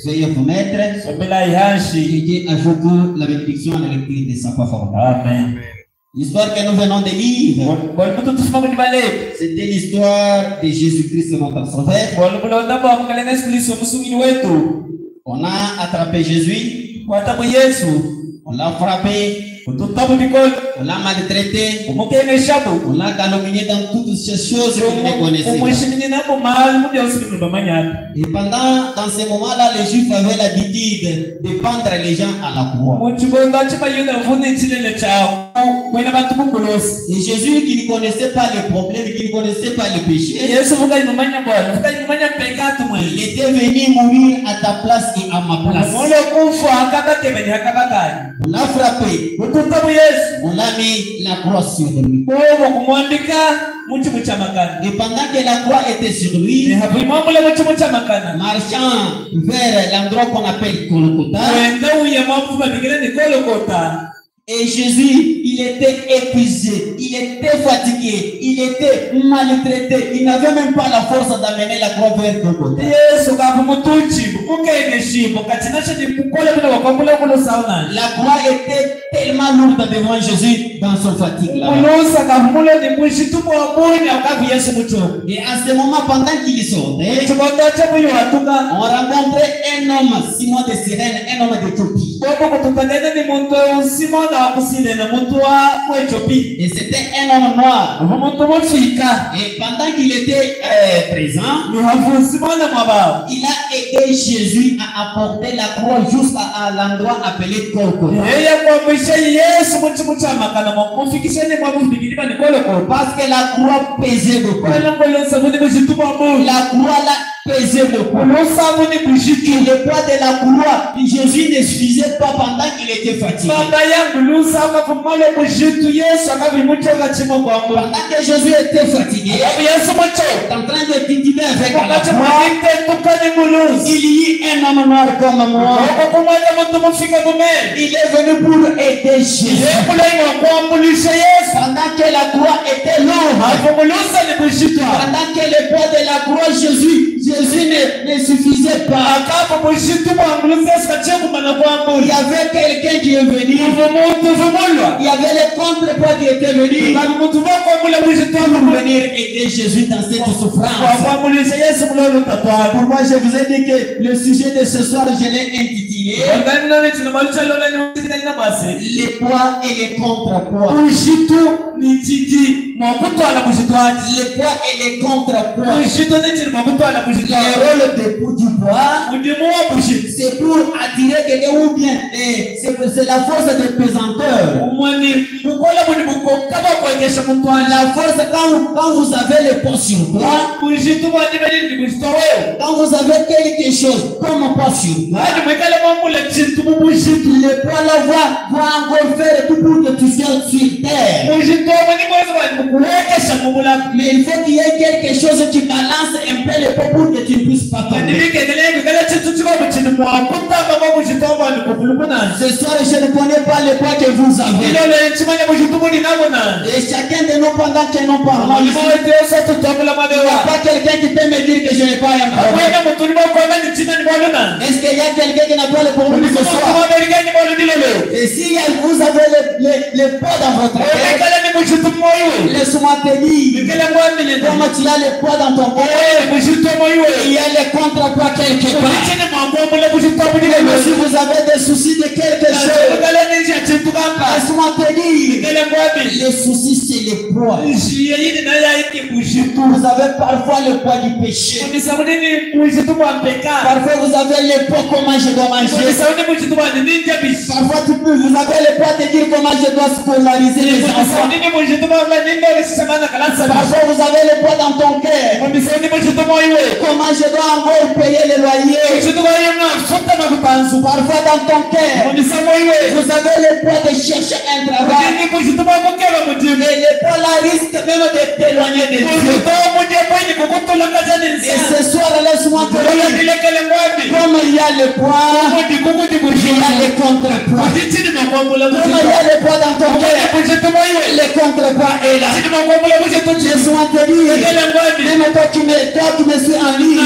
Veuillez vous mettre. Et Dieu ajoute la bénédiction à la lecture de sa parole. Amen. L'histoire que nous venons de lire, c'était l'histoire de Jésus-Christ notre Sauveur. On a attrapé Jésus, on l'a frappé, on l'a maltraité, on l'a calomnié dans toutes ces choses que vous connaissez. Et dans ces moments-là, les Juifs avaient l'habitude de pendre les gens à la croix. Et Jésus qui ne connaissait pas les problèmes, qui ne connaissait pas les péchés, il était venu mourir à ta place et à ma place. On l'a frappé, on l'a mis la croix sur lui. Et pendant que la croix était sur lui, marchant vers l'endroit qu'on appelle Golgotha, et Jésus, il était épuisé, il était fatigué, il était maltraité, il n'avait même pas la force d'amener la croix vers Golgotha. La croix était tellement lourde devant Jésus dans son fatigue là. Et à ce moment, pendant qu'il sortait, on rencontrait un homme, Simon de Cyrène, un homme d'Éthiopie. Et c'était un homme noir. Et pendant qu'il était présent, il a aidé Jésus à apporter la croix jusqu'à l'endroit appelé Golgotha. Parce que la croix pesait beaucoup. La croix là pesait beaucoup. Et le poids de la croix, Jésus ne suffisait pas pendant qu'il était fatigué. Pendant que Jésus était fatigué, en train de titiller avec la croix, il y a un homme noir comme moi. Il est venu pour aider Jésus. Pendant que la croix était lourde, pendant que le poids de la croix, Jésus ne suffisait pas. Il y avait quelqu'un qui est venu. Il y avait le contrepoids qui était venu pour venir aider Jésus dans cette souffrance. Pour moi, je vous ai dit que le sujet de ce soir, je l'ai intitulé les poids et les contrepoids. Les poids et les contrepoids. Le rôle du poids, c'est pour attirer quelqu'un ou bien c'est la force de pesanteur. La force quand vous avez le poids sur toi, quand vous avez quelque chose comme un poids sur toi, le poids là va encore faire tout pour que tu sois sur terre. Mais il faut qu'il y ait quelque chose qui balance un peu le poids pour que tu ne puisses pas tomber. Ce soir, je ne connais pas le poids que vous avez. Et chacun de nous, pendant que nous parlons, il n'y a pas quelqu'un qui peut me dire que je n'ai pas un problème. Est-ce qu'il y a quelqu'un qui n'a pas le problème ce soir? Et si vous avez le poids dans votre tête, laisse-moi te dire, comme tu as le poids dans ton corps, il y a le contrepoids quelque part. Et si vous avez des soucis de quelque chose, laisse-moi te dire, le souci c'est le poids. Vous avez parfois le poids du péché. Parfois vous avez le poids comment je dois manger. Parfois vous avez le poids de dire comment je dois scolariser les enfants. Parfois vous avez le poids dans ton cœur. Comment je dois encore payer le loyer. Parfois dans ton cœur, vous avez le poids de chercher un travail. Et le poids là risque même de t'éloigner de Dieu. Et ce soir, laisse-moi te dire, comme il y a le poids, il y a le contrepoids. Comme il y a le poids dans ton cœur, le contrepoids est là. Laisse-moi te dire, même toi qui me suis en ligne,